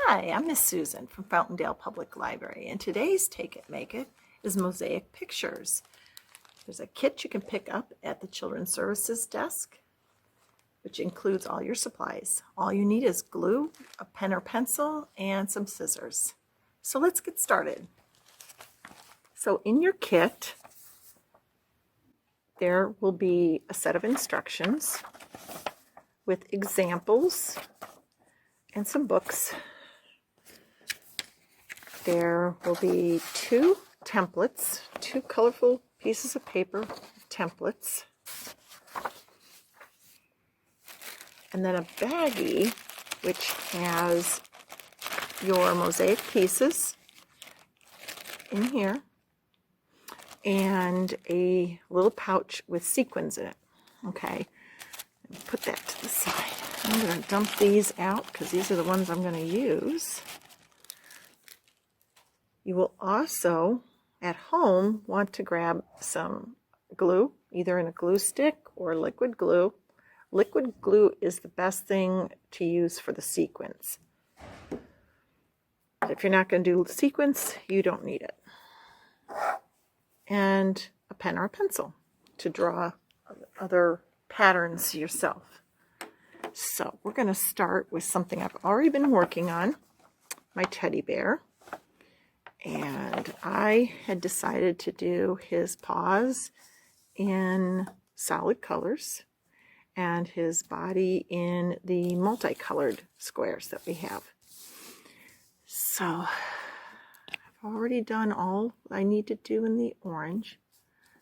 Hi, I'm Miss Susan from Fountaindale Public Library, and today's Take It Make It is Mosaic Pictures. There's a kit you can pick up at the Children's Services desk, which includes all your supplies. All you need is glue, a pen or pencil, and some scissors. So let's get started. So in your kit, there will be a set of instructions with examples and some books. There will be two templates, two colorful pieces of paper templates, and then a baggie which has your mosaic pieces in here and a little pouch with sequins in it. Okay, put that to the side. I'm going to dump these out because these are the ones I'm going to use. You will also, at home, want to grab some glue, either in a glue stick or liquid glue. Liquid glue is the best thing to use for the sequins. But if you're not going to do sequins, you don't need it. And a pen or a pencil to draw other patterns yourself. So we're going to start with something I've already been working on, my teddy bear. And I had decided to do his paws in solid colors and his body in the multicolored squares that we have. So I've already done all I need to do in the orange.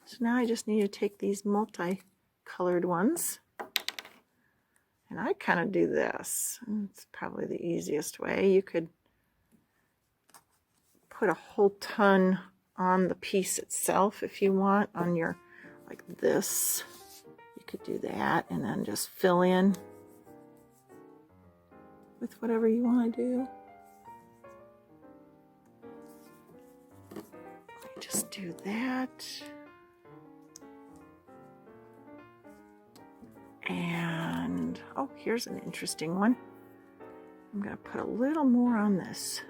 So now I just need to take these multicolored ones, and I kind of do this. It's probably the easiest way. You could put a whole ton on the piece itself if you want, on your, like this. You could do that and then just fill in with whatever you want to do. Just do that. And, oh, here's an interesting one. I'm going to put a little more on this.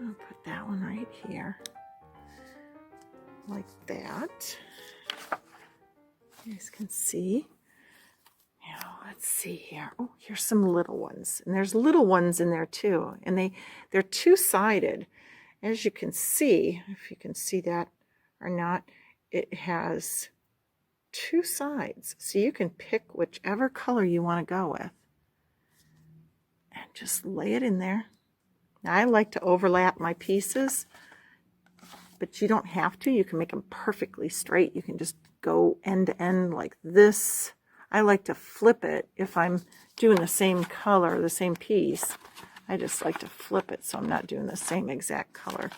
I'll put that one right here, like that. You guys can see. Now, let's see here. Oh, here's some little ones. And there's little ones in there too. And they're two-sided. As you can see, if you can see that or not, it has two sides. So you can pick whichever color you want to go with. And just lay it in there. Now, I like to overlap my pieces, but you don't have to. You can make them perfectly straight. You can just go end to end like this. I like to flip it if I'm doing the same color, the same piece. I just like to flip it so I'm not doing the same exact color.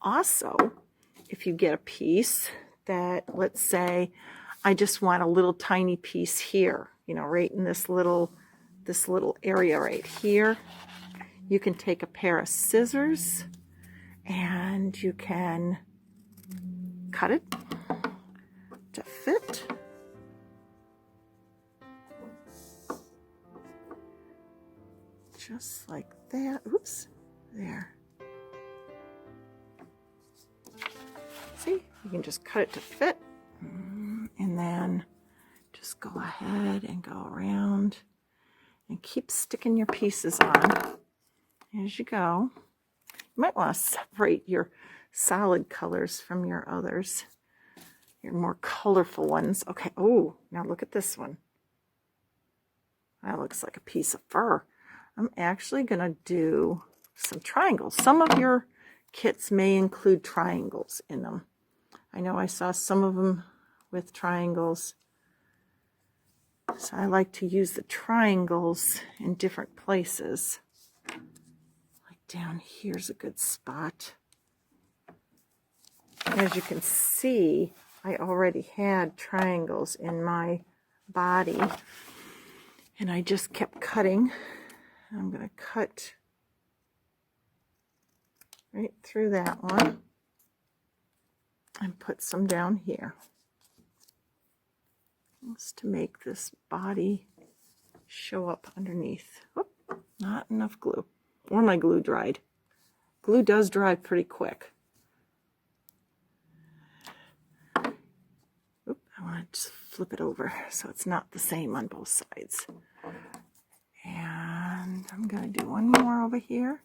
Also, if you get a piece that, let's say, I just want a little tiny piece here, you know, right in this little area right here, you can take a pair of scissors and you can cut it to fit. Just like that. Oops, there. See, you can just cut it to fit. And then just go ahead and go around and keep sticking your pieces on as you go. You might want to separate your solid colors from your others, your more colorful ones. Okay, oh, now look at this one. That looks like a piece of fur. I'm actually going to do some triangles. Some of your kits may include triangles in them. I know I saw some of them with triangles. So I like to use the triangles in different places. Like down here's a good spot. As you can see, I already had triangles in my body, and I just kept cutting. I'm going to cut right through that one and put some down here. Just to make this body show up underneath. Whoop. Not enough glue. Or my glue dried. Glue does dry pretty quick. Oop, I want to just flip it over so it's not the same on both sides. And I'm going to do one more over here.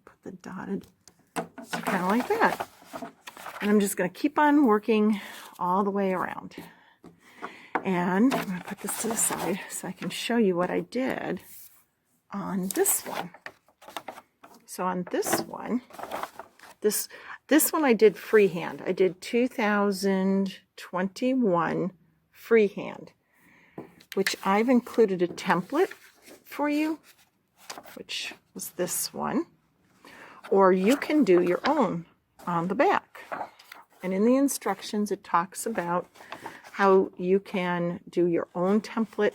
Put the dotted, so kind of like that. And I'm just going to keep on working all the way around. And I'm going to put this to the side so I can show you what I did on this one. So on this one, this one I did freehand. I did 2021 freehand, which I've included a template for you, which was this one. Or you can do your own on the back. And in the instructions, it talks about how you can do your own template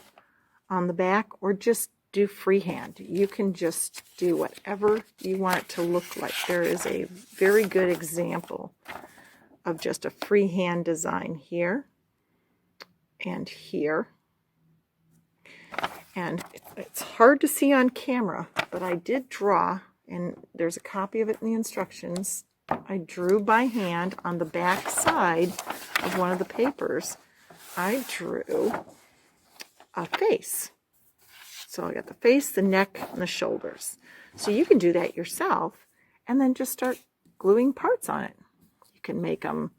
on the back or just do freehand. You can just do whatever you want it to look like. There is a very good example of just a freehand design here and here. And it's hard to see on camera, but I did draw, and there's a copy of it in the instructions. I drew by hand on the back side of one of the papers. I drew a face. So I got the face, the neck, and the shoulders. So you can do that yourself and then just start gluing parts on it. You can make them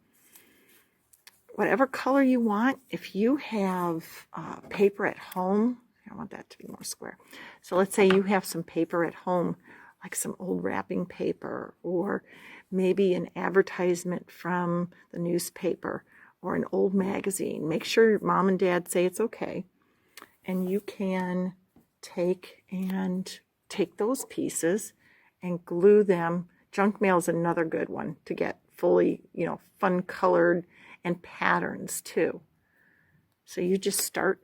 whatever color you want. If you have paper at home, I want that to be more square. So let's say you have some paper at home, like some old wrapping paper, or maybe an advertisement from the newspaper or an old magazine. Make sure your mom and dad say it's okay. And you can take those pieces and glue them. Junk mail is another good one to get fully, fun colored and patterns too. So you just start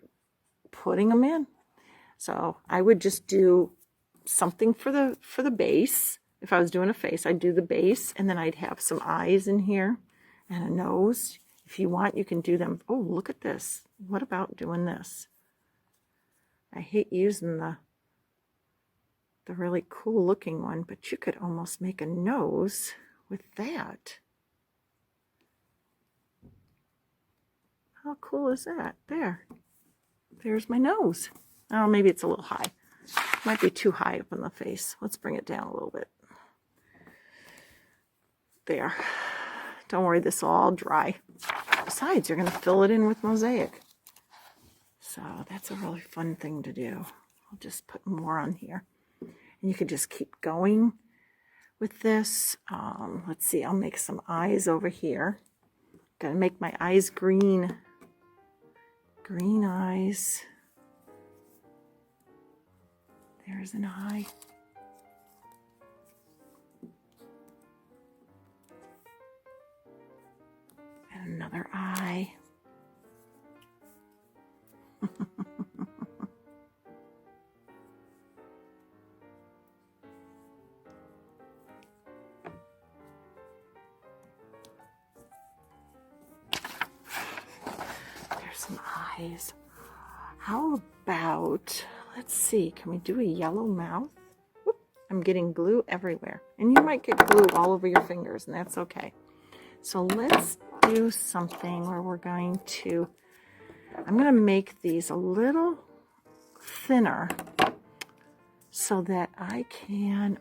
putting them in. So I would just do something for the base. If I was doing a face, I'd do the base, and then I'd have some eyes in here and a nose. If you want, you can do them. Oh, look at this. What about doing this? I hate using the really cool looking one, but you could almost make a nose with that. How cool is that? There's my nose. Oh, maybe it's a little high. Might be too high up in the face. Let's bring it down a little bit. There. Don't worry, this will all dry. Besides, you're going to fill it in with Mosaic. So that's a really fun thing to do. I'll just put more on here. And you can just keep going with this. Let's see, I'll make some eyes over here. Gotta make my eyes green. Green eyes. There's an eye. And another eye. There's some eyes. How about, let's see, can we do a yellow mouth? Whoop, I'm getting glue everywhere. And you might get glue all over your fingers, and that's okay. So let's do something where I'm going to make these a little thinner so that I can,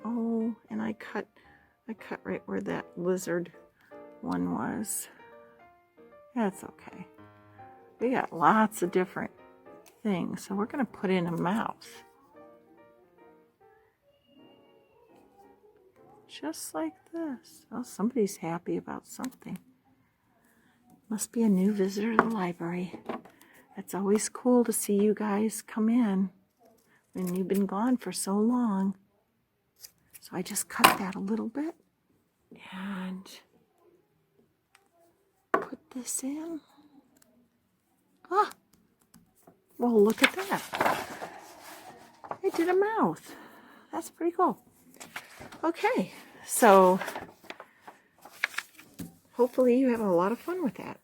and I cut right where that lizard one was. That's okay. We got lots of different things. So we're going to put in a mouth. Just like this. Oh, somebody's happy about something. Must be a new visitor to the library. It's always cool to see you guys come in when you've been gone for so long. So I just cut that a little bit and put this in. Ah, well, look at that. I did a mouth. That's pretty cool. Okay, so hopefully you have a lot of fun with that.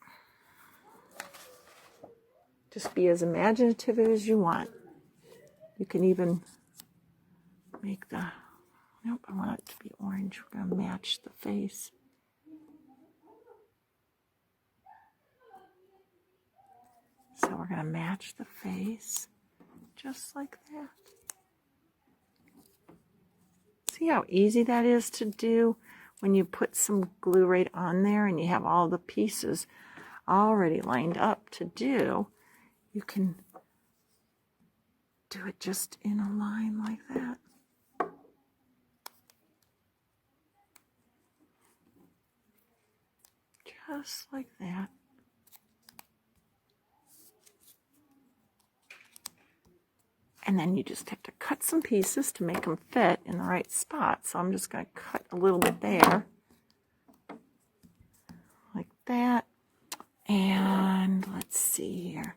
Just be as imaginative as you want. You can even make the, nope, I want it to be orange. We're going to match the face. So we're going to match the face just like that. See how easy that is to do when you put some glue right on there and you have all the pieces already lined up to do. You can do it just in a line like that. Just like that. And then you just have to cut some pieces to make them fit in the right spot. So I'm just going to cut a little bit there. Like that. And let's see here.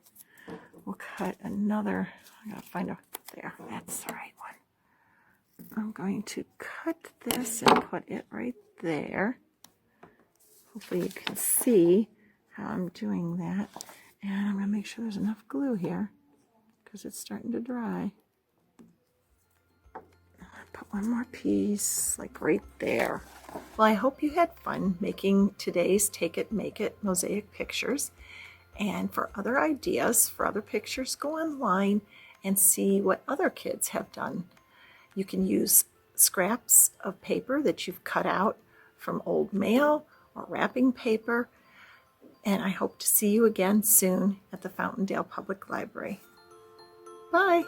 We'll cut another. I gotta find a, there, that's the right one. I'm going to cut this and put it right there. Hopefully you can see how I'm doing that. And I'm going to make sure there's enough glue here because it's starting to dry. Put one more piece, like right there. Well, I hope you had fun making today's Take It, Make It mosaic pictures. And for other ideas, for other pictures, go online and see what other kids have done. You can use scraps of paper that you've cut out from old mail or wrapping paper. And I hope to see you again soon at the Fountaindale Public Library. Bye.